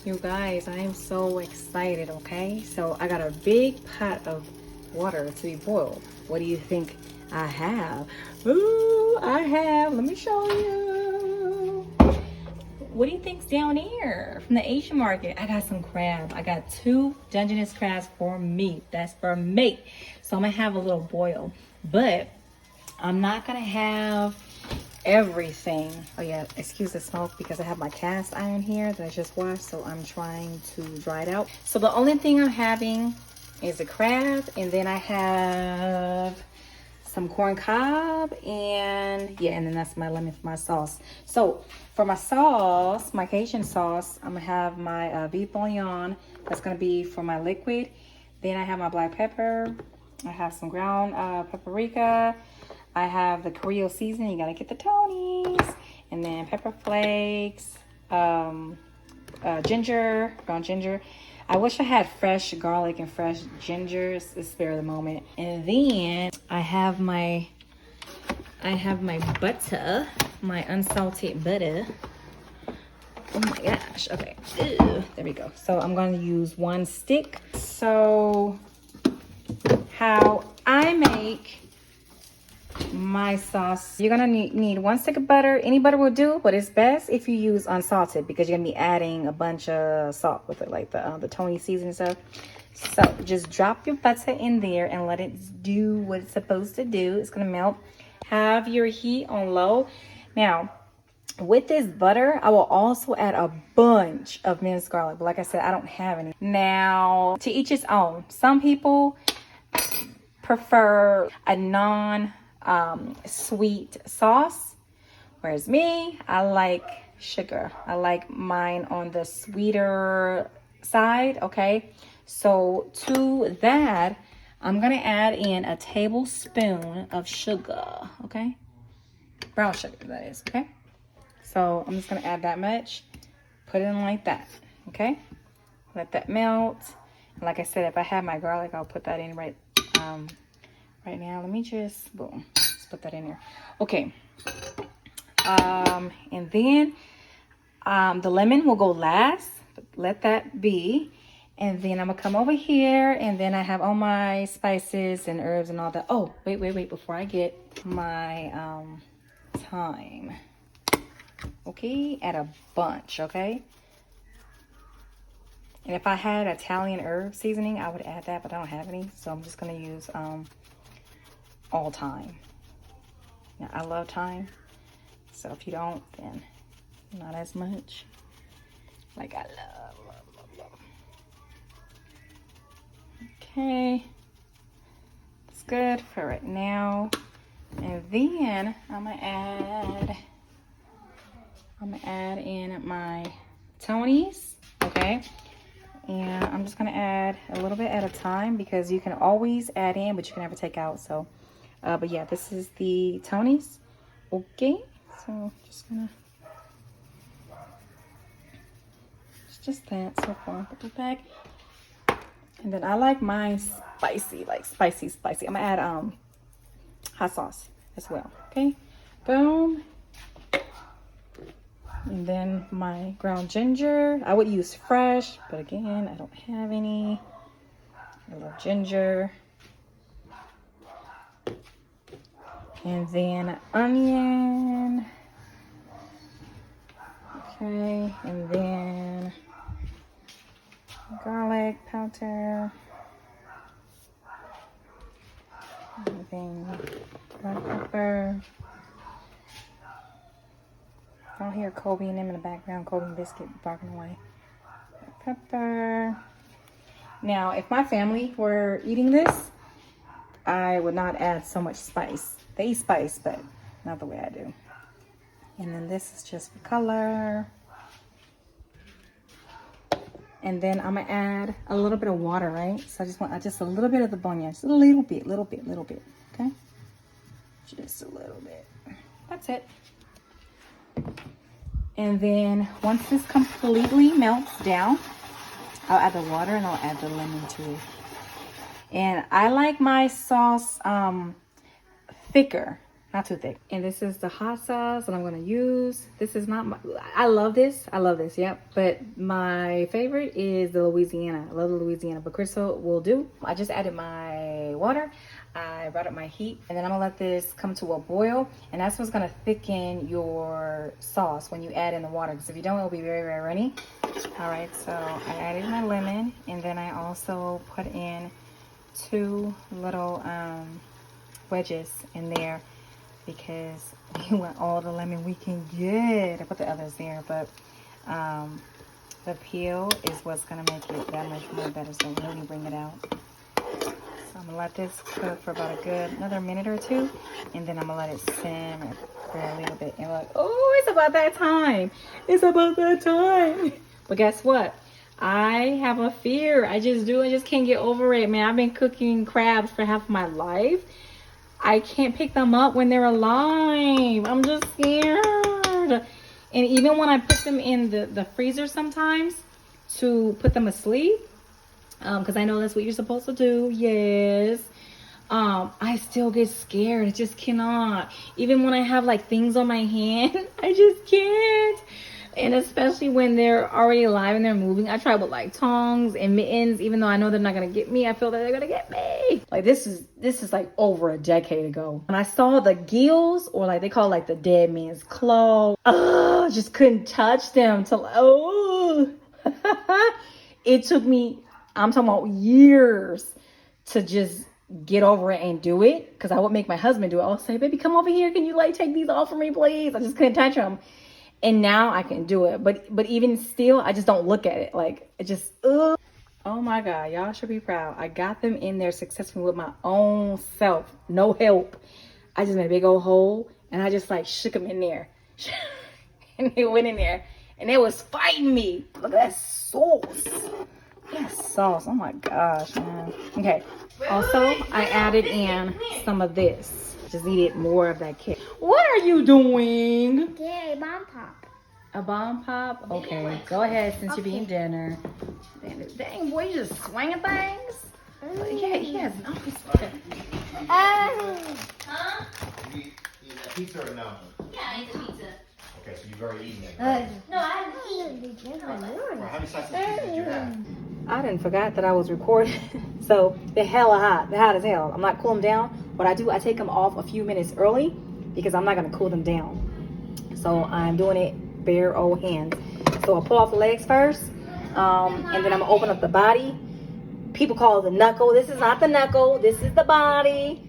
You guys, I am so excited, okay? So I got a big pot of water to be boiled. What do you think I have? Ooh, let me show you. What do you think's down here from the Asian market? I got some crab. I got 2 Dungeness crabs for me. That's for me. So I'm gonna have a little boil, but I'm not gonna have everything. Oh yeah, excuse the smoke because I have my cast iron here that I just washed, so I'm trying to dry it out. So the only thing I'm having is the crab, and then I have some corn cob, and yeah, and then that's my lemon for my sauce. So for my sauce, my Cajun sauce, I'm gonna have my beef bouillon. That's gonna be for my liquid. Then I have my black pepper. I have some ground paprika. I have the Creole seasoning. You gotta get the Tonys, and then pepper flakes, ginger, ground ginger. I wish I had fresh garlic and fresh ginger. It's spare the moment. And then I have my butter, my unsalted butter. Oh my gosh. Okay. Ew. There we go. So I'm going to use 1 stick. So how I make my sauce, you're gonna need 1 stick of butter. Any butter will do, but it's best if you use unsalted because you're gonna be adding a bunch of salt with it, like the Tony seasoning stuff. So just drop your butter in there and let it do what it's supposed to do. It's gonna melt. Have your heat on low. Now with this butter, I will also add a bunch of minced garlic, but like I said, I don't have any. Now to each its own. Some people prefer a sweet sauce, whereas me, I like sugar. I like mine on the sweeter side. Okay, so to that I'm gonna add in a tablespoon of sugar. Okay, brown sugar, that is. Okay, so I'm just gonna add that much, put it in like that. Okay, let that melt. Like I said, if I have my garlic, I'll put that in right now. Let me just boom, let's put that in there. Okay, and then the lemon will go last, but let that be. And then I'm gonna come over here, and then I have all my spices and herbs and all that. Oh, wait, before I get my thyme. Okay, add a bunch. Okay, and if I had Italian herb seasoning, I would add that, but I don't have any, so I'm just gonna use all thyme. Now I love thyme, so if you don't, then not as much. Like I love. Okay, it's good for right now. And then I'm gonna add in my Tonys. Okay, and I'm just gonna add a little bit at a time because you can always add in, but you can never take out. So but yeah, this is the Tonys. Okay, so just gonna, it's just that so far. Put it back. And then I like mine spicy, like spicy. I'm gonna add hot sauce as well. Okay, boom. And then my ground ginger. I would use fresh, but again, I don't have any. I love ginger. And then onion. Okay, and then garlic powder. And then black pepper. I don't hear Kobe and them in the background. Kobe and Biscuit barking away. Pepper. Now, if my family were eating this, I would not add so much spice. They eat spice, but not the way I do. And then this is just for color. And then I'm gonna add a little bit of water, right? So I just want just a little bit of the bouillon, just a little bit, okay? Just a little bit. That's it. And then once this completely melts down, I'll add the water and I'll add the lemon to it. And I like my sauce thicker. not too thick. And this is the hot sauce that I'm gonna use. This is not my, I love this, yep. But my favorite is the Louisiana. I love the Louisiana, but Crystal will do. I just added my water. I brought up my heat, and then I'm gonna let this come to a boil, and that's what's gonna thicken your sauce when you add in the water, because if you don't, it'll be very, very runny. All right, so I added my lemon, and then I also put in 2 little wedges in there because we want all the lemon we can get. I put the others there, but the peel is what's gonna make it that much more better, so really bring it out. So I'm gonna let this cook for about another minute or 2, and then I'm gonna let it simmer for a little bit. And look, oh, it's about that time. It's about that time. But guess what? I have a fear. I just can't get over it, man. I've been cooking crabs for half my life. I can't pick them up when they're alive. I'm just scared. And even when I put them in the freezer sometimes to put them asleep, because I know that's what you're supposed to do, yes, I still get scared. I just cannot. Even when I have like things on my hand, I just can't. And especially when they're already alive and they're moving, I try with like tongs and mittens, even though I know they're not gonna get me. I feel that they're gonna get me. Like this is like over a decade ago. When I saw the gills, or like they call it like the dead man's claw, just couldn't touch them till it took me, I'm talking about years, to just get over it and do it. Because I would make my husband do it. I'll say, baby, come over here. Can you like take these off for me, please? I just couldn't touch them. And now I can do it. But even still, I just don't look at it. Like, it just, oh my God, y'all should be proud. I got them in there successfully with my own self. No help. I just made a big old hole, and I just like shook them in there. And they went in there, and they was fighting me. Look at that sauce. That sauce, oh my gosh, man. Okay, also, I added in some of this. Just needed more of that kick. What are you doing? Yeah, a bomb pop. A bomb pop? Okay, go ahead since you're being dinner. Dang, boy, you just swinging things? Yeah, he has no respect. Huh? You eat a pizza or no? Yeah, I ate the pizza. Okay, so you've already eaten it. Right? No, I haven't eaten it. Well, how many slices of pizza did you have? I didn't forgot that I was recording. So they're hella hot. They're hot as hell. I'm not cooling them down. What I do, I take them off a few minutes early because I'm not gonna cool them down. So I'm doing it bare old hands. So I'll pull off the legs first, and then I'm gonna open up the body. People call it the knuckle. This is not the knuckle. This is the body.